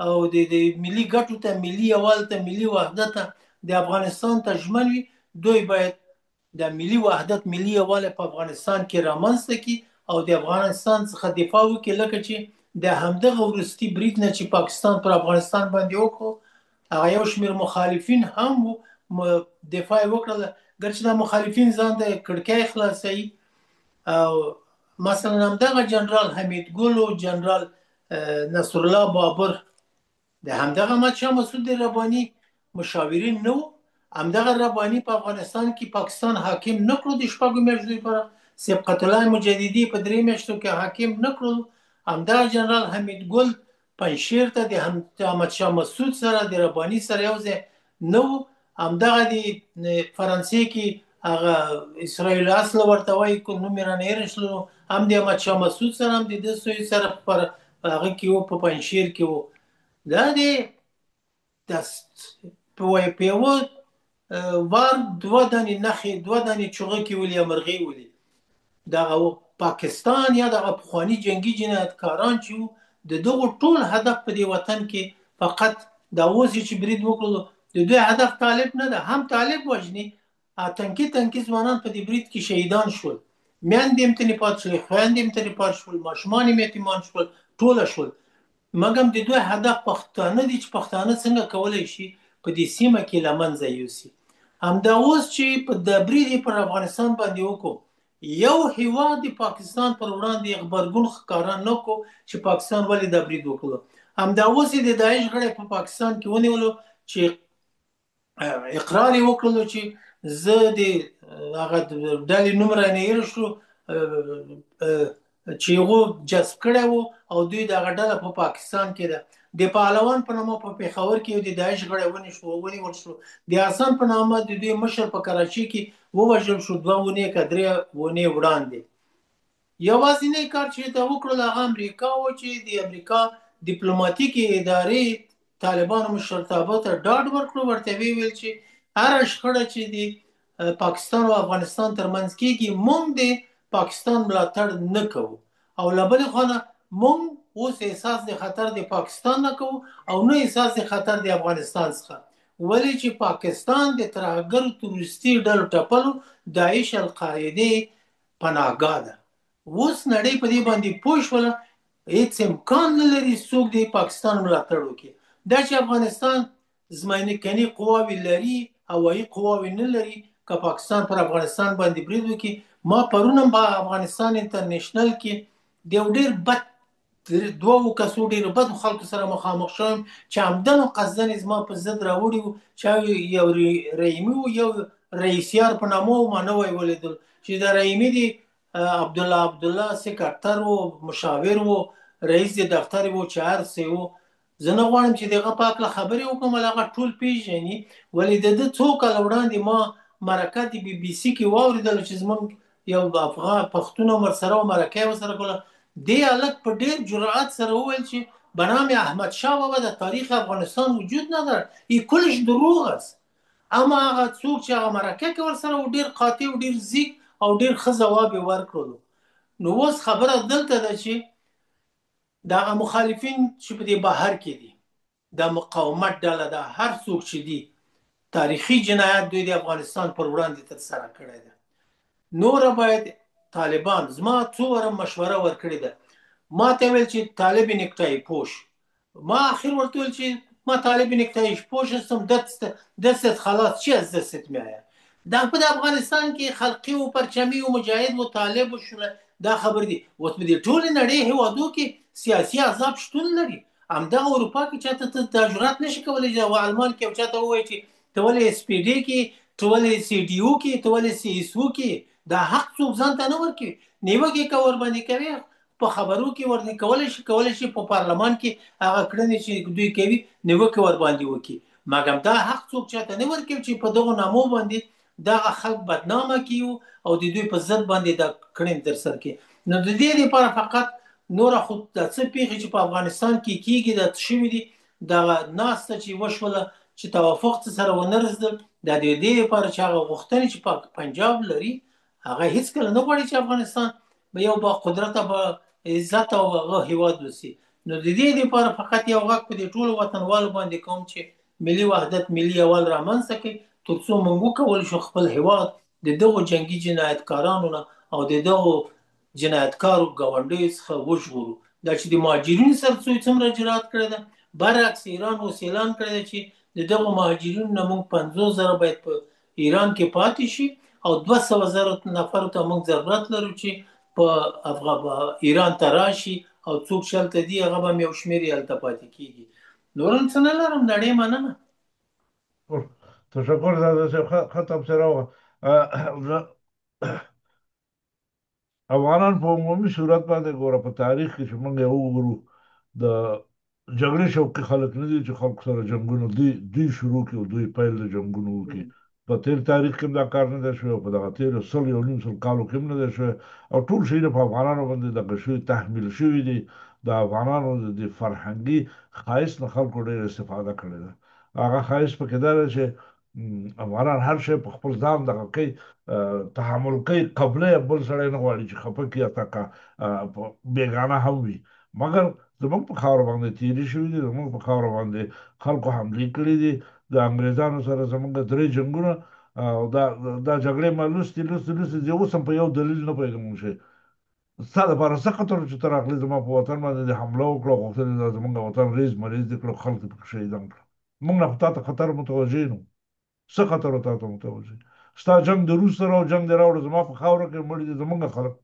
او د ملي ګټو ته، ملي یووالي ته، ملي وحدت ته، د افغانستان ته ژمن وي، دوی باید د ملي وحدت، ملي یووالی په افغانستان کې رامنځته کړي او د افغانستان څخه دفاع وکړي. لکه چې د همدغه وروستي برید نه چې پاکستان پر افغانستان باندې وکړو، هغه یو شمېر مخالفین هم دفاع وکړله، ګرچې دا مخالفین ځان ته کړکۍ خلاصوي. او مثلا همدغه جنرال حمید ګل او جنرال نصر الله بابر د همدغه احمدشاه مسعود رباني مشاورین نه وو. همدغه رباني په افغانستان کې پاکستان حاکم نه کړو د 6 میاشتو لپاره، سبقت الله مجددي په 3 میاشتو کې حاکم نه کړو. همدغه جنرال حمید ګل پنجشیر ته د احمدشاه مسعود سره د رباني سره یو ځای نه وو. همدغه د فرانسې کې هغه اسرائیل اصل ورته وایي، نوم یې رانه هېر شو، هم د احمدشاه مسعود سره هم د ده سوی سره پر هغه کې وو، په پنجشیر کې وو. دا د په یوه وار 2 دانې نښې، 2 دانې چغکې ولي یا مرغۍ ولي. دغه پاکستان یا دغه پخواني جنگي جنایتکاران چې وو، د دغو ټول هدف په دې وطن کې فقط دا اوس چې برید وکړلو، د دوی هدف طالب نه ده، هم طالب وژني. تنکي ځوانان په دې برید کې شهیدان شول، میندې هم ترې پاتې شولې، خویندې هم ترې پاتې شول، ماشومان هم یتیمان شول، ټوله شول. مګر د دوی هدف پښتانه دي چې پښتانه څنګه کولی شي په دې سیمه کې له منځه یوسي. همدا اوس چې په د برید پر افغانستان باندې وکړو، یو هیواد د پاکستان پر وړاندې غبرګون ښکاره نه کړو چې پاکستان ولې دا برید وکړو. همدا اوس د داعش غړي په پاکستان کې ونیولو چې اقرار یې وکړلو چې زه د هغه ډلې نوم رانه هېر شو چې هغو جذب کړی وو او دوی دغه ډله په پاکستان کې ده. د پهلوان په نامه په پېښور کې د داعش غړی ونیول شو. د حسن په نامه د دوی مشر په کراچۍ کې ووژل شو 2 اونۍ که 3 اونۍ وړاندې. یوازینی کار چې دا وکړل هغه امریکا و چې د امریکا ډیپلوماتیکي ادارې طالبانو مشرتابه ته ډاډ ورکړو، ورته ویل چې هر شخړه چې د پاکستان او افغانستان ترمنځ کېږي، موږ د پاکستان ملاتړ نه کوو، او له بلې خوا نه موږ اوس احساس د خطر د پاکستان نه کوو او نه احساس د خطر د افغانستان څخه. ولې چې پاکستان د ترهګرو تروریستي ډلو ټپلو داعش القاعدې پناهګاه ده. اوس نړۍ په دې باندې پوه شوله، هیڅ امکان نه لري څوک د پاکستان ملاتړ وکړي. دا چې افغانستان زمینکني قواوې لري، هوایي قواوې نه لري، که پاکستان پر افغانستان باندې برید وکړي. ما پرون هم په افغانستان انټرنیشنل کې د یو ډېر بد 2 کسو ډېر بدو خلکو سره مخامخ شوم چې همدنو قصدن زما په ضد راوړي وو، چې یو رحیمي وو، یو رئیسیار په نامه وو، ما نه وی ولیدل چې د رحیمي دی عبدالله سکرتر وو، مشاور وو، رئیس د دفتر وو، چې هر څه وو. زه نه غواړم چې دغه پاک له خبرې وکړم، هغه ټول پیژني. ولې د ده څو کاله وړاندې ما مرکه د BBC کې واورېدل چې زموږ یو افغان پښتون ورسره و، مرکه یې ورسره کوله. دې هلک په ډېر جرأت سره وویل چې به نام احمدشاه بابا در تاریخ افغانستان وجود نداره، این کلش دروغ است. اما هغه څوک چې هغه مرکه کې ورسره و ډېر قاطع او ډېر ځیږ او ډېر ښه ځواب یې ورکړلو. نو اوس خبره دلته ده چې دغه مخالفین چې په دې بهر کې دي، د مقاومت ډله ده، هر څوک چې دي، تاریخي جنایت دوی د افغانستان پر وړاندې ترسره کړی ده. نوره باید طالبان، زما څو واره مشوره ورکړې ده، ما ته ویل چې طالب نکتای پوش، ما آخر ورته ویل چې ما طالب نکتای پوش هستم، دستت خلاص چی از دستت میآید؟ دا په افغانستان کې خلقي او پرچمي او مجاهد او طالب او شول دا خبر دي. اوس په دې ټول نړۍ هیوادو کې سیاسي عذاب شتون لري. همدغه اروپا کې چاته ته جرأت نشي کولای چې آلمان کې چاته وایي چې ته ولې اس پی ډي کې، ته ولې سی ډي او کې، ته ولې سی اس او کې دا حق څوک ځان ته نه ورکوي. نیوکې کور باندې کوي په خبرو کې ورته کولای شي په پارلمان کې هغه کړنې چې دوی کوي نیوکې ور باندې وکړي. مګر دا حق څوک چاته نه ورکوي چې په دغه نامو باندې دغه خلک بدنامه کیو او د دوی په ضد باندې د کړنې تر سره کوي. نو د دې لپاره فقط نور خو د څه پیښې چې په افغانستان کې کیږي د شوي دي د ناسته چې وشوله چې توافق سره ونه رسېدل د دې لپاره چې هغه غوښتنې چې په پنجاب لري هغه هیڅ کله نه غواړي چې افغانستان به یو با قدرت به عزت او هغه هیواد وسی. نو د دې لپاره فقط یو غږ په دې ټولو وطنوالو باندې کوم چې ملي وحدت ملي اول رامنځته کړي ترڅو موږ وکولی شو خپل هیواد د دغو جنگي جنایتکارانو نه او د دغو جنایتکارو ګاونډیو څخه وژغورو. دا چې د مهاجرینو سره څومره جرأت کړی ده، برعکس ایران اوس اعلان کړی ده چې د دغو مهاجرینو نه موږ 50,000 باید په ایران کې پاتې شي او 200,000 نفرو ته موږ ضرورت لرو چې په ایران ته راشي او څوک چې هلته دي هغه به یو شمېر یې هلته پاتې کېږي. نور هم څه نه لرم. نړۍ مننه. تشکر دا ختم سره افغانان په عمومي صورت باندې ګوره په تاریخ کې چې موږ یې وګورو د جګړې شوقي خلک نه دي چې خلکو سره جنګونه دوی شروع کړي او دوی پیل د جنګونو وکړي. په تیر تاریخ کې دا کار نه دی شوی او په دغه تیر سل یو نیم سل کالو کې نه دی شوی او ټول شیونه په افغانانو باندې دغه شوي تحمیل شوي دي. د افغانانو د فرهنګي ښایست نه خلکو ډېر استفاده کړې ده. هغه ښایست پکې دا دی چې افغانان هر شی په خپل ځان دغه کوي تحمل کوي. قبله بل سړی نه غواړي چې خفه کړي یا تکه بېګانه هم وي. مګر زموږ په خاوره باندې تېرې شوي دي، زموږ په خاوره باندې خلکو حملې کړي دي. د انګریزانو سره زموږ 3 جنګونه او دا جګړې ما لوستې دي. اوس هم په یو دلیل نه پوهېږم چې ستا دپاره څه خطر چې ته راغلې زما په وطن باندې د حمله وکړه، غوښتل دا زموږ وطن ریز مریز دې کړه، خلک پکې شهیدان کړه. موږ نه خو تا ته خطر متوجه نه څه خطر تا ته متوجه. ستا جنگ د روس سره او جنگ دې راوړه زما په خاوره کې مړي دي زموږ خلک.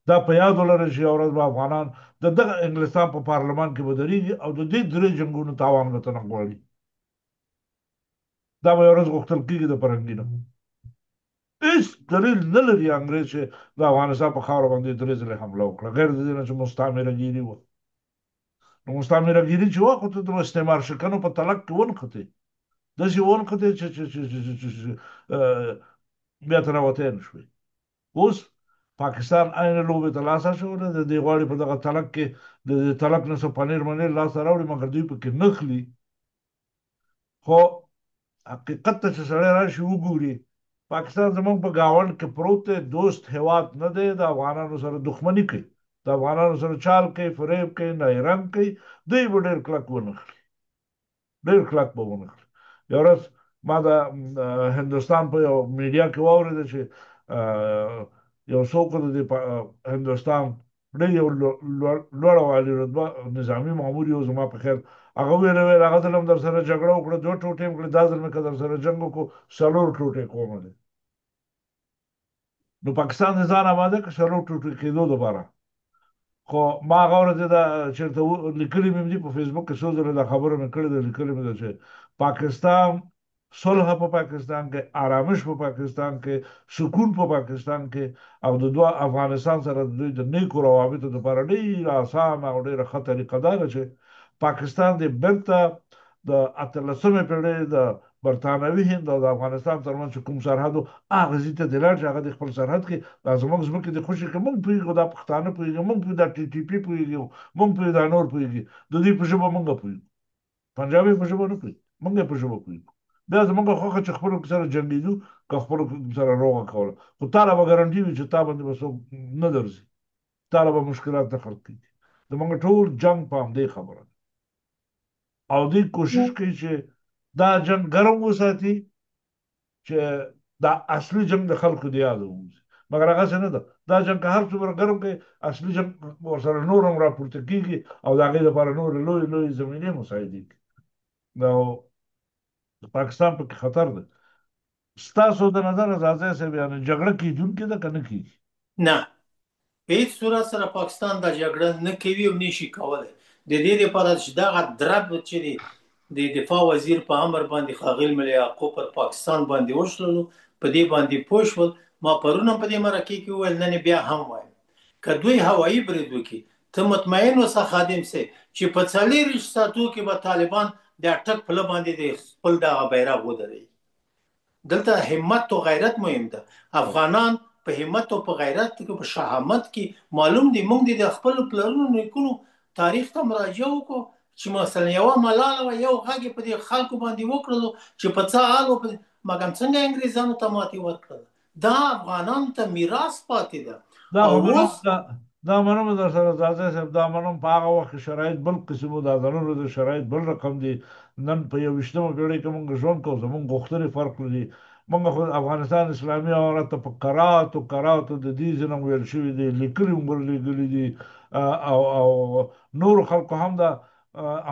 دا په یاد ولرئ چې یو ورځ به افغانان د دغه انګلستان په پارلمان کې به درېږي او د دې 3 جنګونو تاوان به ته نه غواړي. دا به یو ورځ غوښتل کېږي د فرهنګي نه. هېڅ دلیل نه لري انګرېز چې د افغانستان په خاوره باندې 3 ځلې حمله وکړه غیر د دې نه چې مستعمره ګیري وه. نو مستعمره ګیري چې وه خو ته د استعمار شکنو په تلک کې ونښتې، داسې ونښتې چې بیا ته راوتی نه شوې. اوس پاکستان عین لوبې ته لاس اچولی د دې غواړي په دغه تلک کې د دې تلک نه څه پنیر منیر لاسته راوړي مګر دوی پکې نه خلي. خو حقیقت ته چې سړی راشي وګوري پاکستان زموږ په ګاونډ کې پروت دی، دوست هیواد نه دی، د افغانانو سره دښمني کوي، د افغانانو سره چال کوي، فریب کوي، نایرنګ کوي. دوی به ډېر کلک ونه خلي، ډېر کلک به ونه خلي. یو ورځ ما د هندوستان په یو میډیا کې واورېده چې یو څوک د هندوستان ډېر یو لوړه والي رتبه نظامي مامور یو زما په خیال هغه ویل هغه ځل هم در سره جګړه وکړه 2 ټوټې هم کړې، دا ځل مې که در سره جنګ وکړو 4 ټوټې کومه دی. نو پاکستان د ځان آماده کړه 4 ټوټې کېدو دپاره. خو ما هغه ورځ دا چېرته لیکلي مې دي په فیسبوک کې څو ځله دا خبره مې کړې ده، لیکلې مې ده چې پاکستان صلح په پاکستان کې، آرامش په پاکستان کې، سکون په پاکستان کې او د دوه افغانستان سره د دوی د نیکو روابطو لپاره ډېره اسانه او ډېره ښه طریقه دا ده چې پاکستان دې بېرته د 18مې پېړۍ د برطانوي هند او د افغانستان ترمنځ چې کوم سرحد و هغه ځای ته دې لاړ شي، هغه د خپل سرحد کې دا زموږ ځمکې دې خوشي کړي. موږ پوهېږو دا پښتانه پوهېږي، موږ پوهېږو دا ټي ټي پي پوهېږي، موږ پوهېږو دا نور پوهېږي، د دوی په ژبه موږ پوهېږو، پنجابي په ژبه نه پوهېږو، موږ یې په ژبه پوهېږو. بیا زموږ خوښه چې خپلو سره جنګېدو که خپلو سره روغه کوله، خو تا له به ګارنټي وي چې تا باندې به څوک نه درځي، تا له به مشکلات نه خلق کېږي. زموږ ټول جنګ په همدې خبره ده او دوی کوشش کوي چې دا جنګ ګرم وساتي چې دا اصلي جنگ د خلکو د یاده ووځي. مګر هغسې نه ده. دا جنګ که هر څومره ګرم کوي اصلي جنګ ورسره نور هم راپورته کېږي او د هغې لپاره نورې لویې لویې زمینې مساعدې کوي. نو د پاکستان پکې خطر ده. ستاسو د نظر ځاځي صاحب یعنی جګړه کیدونکې ده که نه کیږي؟ نه، په هیڅ صورت سره پاکستان دا جګړه نه کوي او نشي کولای. د دې لپاره چې دغه درب چې د دفاع وزیر په امر باندې ښاغلي ملا یعقوب پر پاکستان باندې وشلو، په دې باندې پوه شول. ما پرون هم په دې مرکه کې وویل، نن بیا هم وایم، که دوی هوایي برید وکړي، ته مطمئن اوسه خادم سي چې په 40 ساعتو کې به طالبان د اټک پله باندې د خپل دغه بیرغ ودروي. دلته همت او غیرت مهم ده. افغانان په همت او په غیرت کې، په شهامت کې معلوم دي. موږ د خپل پلرونو نیکونو تاریخ ته مراجعه وکړو چې مثلا یو ملاله و یو غږ په دې خلکو باندې وکړلو چې په څه حال و، مګم څنګه انګريزانو ته ماتې ورکړل. دا افغانانو ته میراث پاتې ده. دا او منم اوس دا منم در سره ځاځي صاحب، دا منم په هغه وخت شرایط بل قسم و، د ځانونو د شرایط بل رقم دي. نن په 21مه پېړۍ کې موږ ژوند کوو، زموږ غوښتنې فرق لري. موږ خو افغانستان اسلامي امارت ته په کراتو د دې ځینې ویل شوي دي، لیکلي هم ورلېږلي دي، او نورو خلکو هم د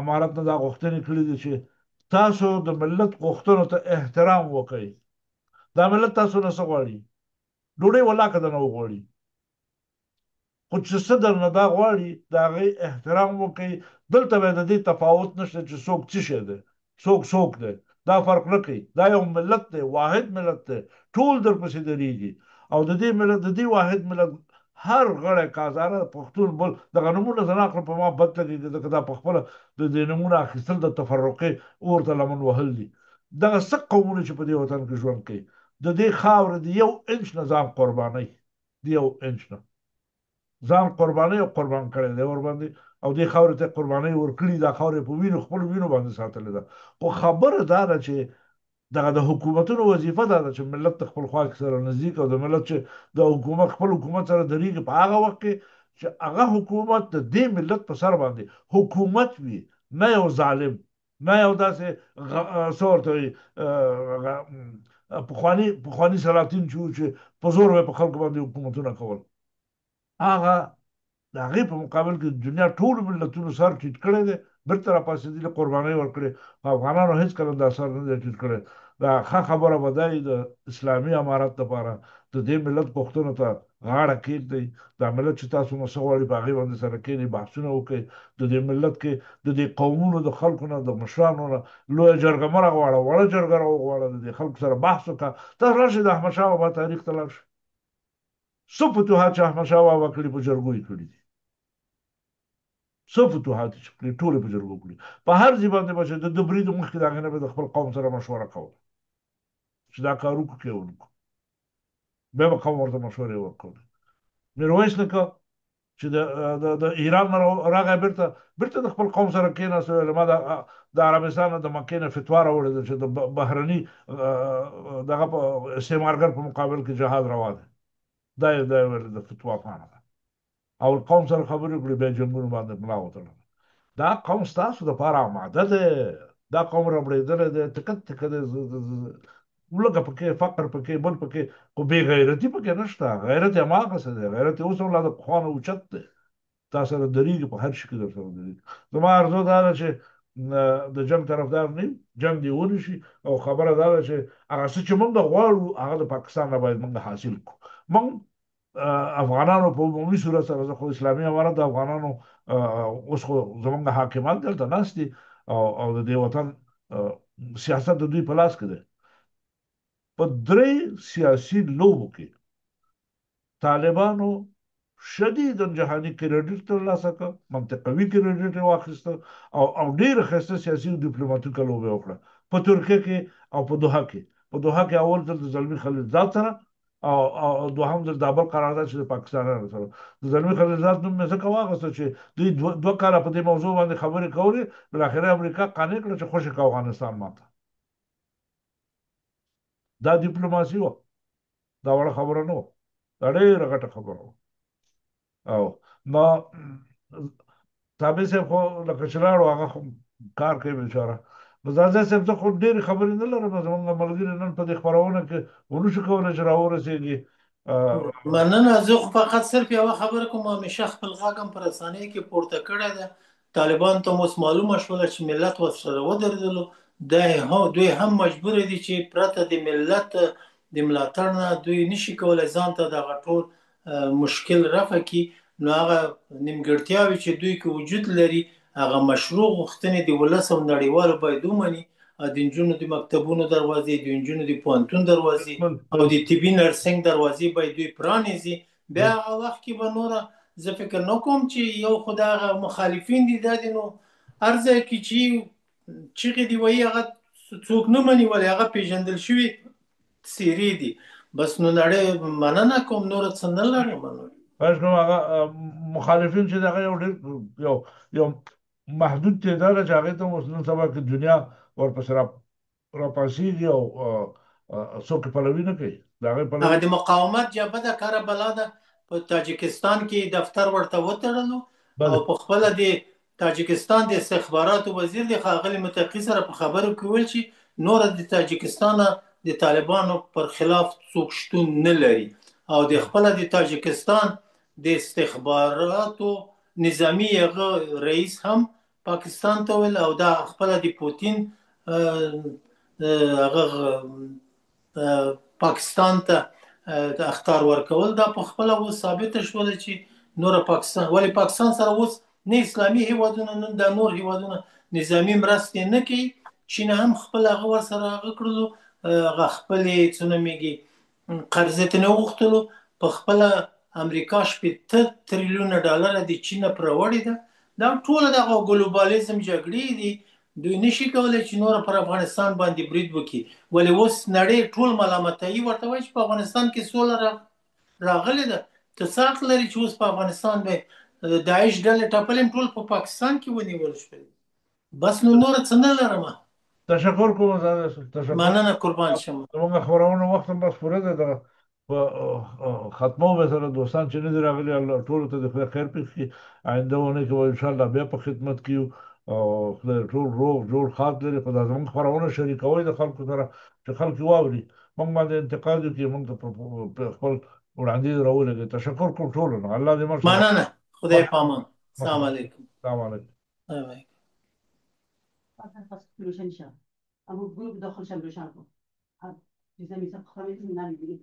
امارت نه دا غوښتنې کړي دي چې تاسو د ملت غوښتنو ته احترام وکړئ. دا ملت تاسو نه څه غواړي؟ ډوډۍ ولا که نه وغواړي، خو چې څه درنه دا غواړي د هغې احترام وکړئ. دلته به د دې تفاوت نشته چې څوک څه شی دی، څوک دی، دا فرق نه کوي. دا یو ملت دی، واحد ملت دی، ټول درپسې درېږي. او د دې واحد ملت هر غړی که هزاره پښتون بل دغه نومونه زه نه اخلم، په ما بد لګېږي، ځکه دا په خپله د دې نومونه اخیستل د تفرقې اور ته لمن وهل دي. دغه څه قومونه چې په دې وطن کې ژوند کوي، د دې خاورې د 1 انچ نه ځان قربانۍ، د 1 انچ نه ځان قربانۍ او قربان کړی دی ورباندې، او دې خاورې ته قربانۍ ورکړي. دا خاورې په خپلو وینو باندې ساتلې ده. خو خبره دا ده چې دغه د حکومتونو وظیفه دا ده چې ملت ته خپل خوا سره نزدیک، او د ملت چې د خپل حکومت سره درېږي په هغه وخت کې چې هغه حکومت د دې ملت په سر باندې حکومت وي، نه یو ظالم، نه یو داسې څه ورته وایي پخواني سلاطین چې په زور به په خلکو باندې حکومتونه کول. هغه د هغې په مقابل کې د دنیا ټولو ملتونو سر ټیټ کړی دی، بیرته راپاڅېدلي، قربانۍ ورکړې. افغانانو هېڅکله دا سر نه دی ټیټ کړی. دا ښه خبره به دا وي د اسلامي امارت لپاره د دې ملت غوښتنو ته غاړه کېږدئ. دا ملت چې تاسو نه څه غواړي په هغې باندې سره کښېنئ، بحثونه وکړئ. د دې ملت کې د دې قومونو د خلکو نه، د مشرانو نه لویه جرګه مه راغواړه، وړه جرګه راوغواړه، د دې خلکو سره بحث وکړه. تاسو راشئ د احمدشاه بابا تاریخ ته لاړ شئ. څه فتوحات چې احمدشاه بابا کړي په جرګو یې کړي دي، څه فتوحات چې کړي ټولې په جرګو کړي. په هر ځای باندې به چې د برید مخکې د هغې نه به د خپل قوم سره مشوره کوله چې دا کار وکړو که یې ونه کړو. بیا به قوم ورته مشورې ورکولې. میرویس نیکه چې د ایران نه راغی، بیرته د خپل قوم سره کېناست، ما د عربستان نه د مکې نه فتوا راوړې ده چې د بهرني دغه استعمارګر په مقابل کې جهاد روا دی. دا یې ویل د فتوا پاڼه ده، او قوم سره خبرې وکړي، بیا جنګونو باندې ملا وتړله. دا قوم ستاسو دپاره آماده دی، دا قوم ربړېدلی دی، تکه دی، لږه پکې فقر پکې بل پکې، خو بې غیرتي پکې نشته. غیرت یې هماغسې دی، غیرت یې اوس هم لا د پخوا نه اوچت دی، تا سره درېږي، په هر شي کې در سره درېږي. زما ارزو دا ده چې د جنګ طرفدار نه یم، جنګ دې ونشي. او خبره دا ده چې هغه څه چې موږ غواړو هغه د پاکستان نه باید موږ حاصل کړو. موږ افغانانو په عمومي صورت سره، زه خو اسلامي امارت د افغانانو اوس خو زموږ حاکمان دلته ناست دي، او د دې وطن سیاست د دوی په لاس کې دی. په 3 سیاسي لوبو کې طالبانو شدیدا جهاني کریډیټ ترلاسه کړ، منطقوي کریډیټ یې واخیسته، او ډېره ښایسته سیاسي او ډیپلوماتیکه لوبه یې وکړه په ترکیه کې او په دوحه کې. په دوحه کې اول ځل د زلمي خلیلزاد سره، او دوهم ځل دا بل قرارداد چې د پاکستانیانو سره. د زلمي خلیلزاد نوم مې ځکه واخیسته چې دوی 2 کاله په دې موضوع باندې خبرې کولې، بالاخره امریکا قانع کړه چې خوشې کړه افغانستان ماته. دا ډیپلوماسي وه، دا وړه خبره نه وه، دا ډېره غټه خبره وه. او نو تابع صاحب خو لکه چې لاړو، هغه خو کار کوي بیچاره. نو ځاځی صاحب زه خو ډېرې خبرې نه لرم، زموږ ملګري نن په دې خپرونه کې ونشو کولی چې راورسېږي. مننه. زه خو فقط صرف یوه خبره کوم، همیشه خپل غږ هم په رسنیو کې پورته کړی ده. طالبان ته اوس معلومه شوله چې ملت ورسره ودرېدلو، دوی هم مجبور دي چې پرته د ملت د ملاتړ نه دوی نشي کولای ځان ته دغه ټول مشکل رفع کړي. نو هغه نیمګړتیاوې چې دوی کې وجود لري هغه مشروع غوښتنې د ولس او نړیوالو باید ومني. د نجونو د مکتبونو دروازې، د نجونو د پوهنتون دروازې او د طبي نرسنګ دروازې باید دوی پرانیزي. بیا هغه وخت کې به نوره زه فکر نه کوم چې یو خو دغه مخالفین دي دا دي نو هر ځای کې چې چیغې دی وایي هغه څوک نه مني، ولې هغه پیژندل شوي څیرې دي. بس نو نړۍ مننه کوم، نور څه نه لرم. پس کوم هغه مخالفین چې دغه یو ډېر یو محدود تعداد چې هغې ته اوس نن سبا کې دنیا ورپسې راپاڅېږي او څوک یې پلوي نه کوي. هغه د مقاومت جبهه د کاره بلا ده په تاجکستان کې دفتر ورته وتړلو او په خپله د تاجکستان د استخباراتو وزیر د ښاغلي متقي سره په خبرو کې ویل چې نور د تاجکستان د طالبانو پر خلاف څوک شتون نه لري او د خپله د تاجکستان د استخباراتو نظامی هغه رئیس هم پاکستان ته ویل او دا خپله د پوتین هغه پاکستان ته اخطار ورکول دا په خپل اوس ثابت شول چې نور پاکستان ولی پاکستان سره اوس نه اسلامي هیوادونه نه د نور هیوادونه نظامی مرستې نه کوي. چین هم خپل هغه ور سره هغه کړلو، هغه خپل څنومېږي قرضې ته نه وغوښتلو. په خپل امریکا 70 تریلیونه ډالر د چین پر وړي ده. دا ټول دغه ګلوبالیزم جګړې دي. دوی نشي کولای چې نور پر افغانستان باندې برید وکړي، ولې اوس نړۍ ټول ملامتایي ورته وایي چې په افغانستان کې سوله راغلې ده. ته څه حق لري چې اوس په افغانستان به داعش ډلې ټپلې ټول په پاکستان کې ونیول شول؟ بس نو نور څه نه لرم. تشکر کوم زاده، تشکر. مننه قربان شم. زموږ خبرونه وخت هم بس پوره ده. په ختمو به سره دوستان چې نه دي راغلي الله ټولو ته د خدای خیر پېښ کړي. آینده اونۍ کې به انشاءالله بیا په خدمت کې یو او خدای ټول روغ جوړ ښاد لري. خو دا زموږ خپرونه شریکوئ د خلکو سره چې خلک یې واوري، موږ باندې انتقاد وکړي، موږ ته خپل وړاندیز راولېږئ. تشکر کوم ټولو نه. الله دې مو مننه. خدای پامان. السلام علیکم. السلام علیکم. روشن شد. اما گروه داخل شد روشن کن. چیزا میشه خواهید نمیدونید.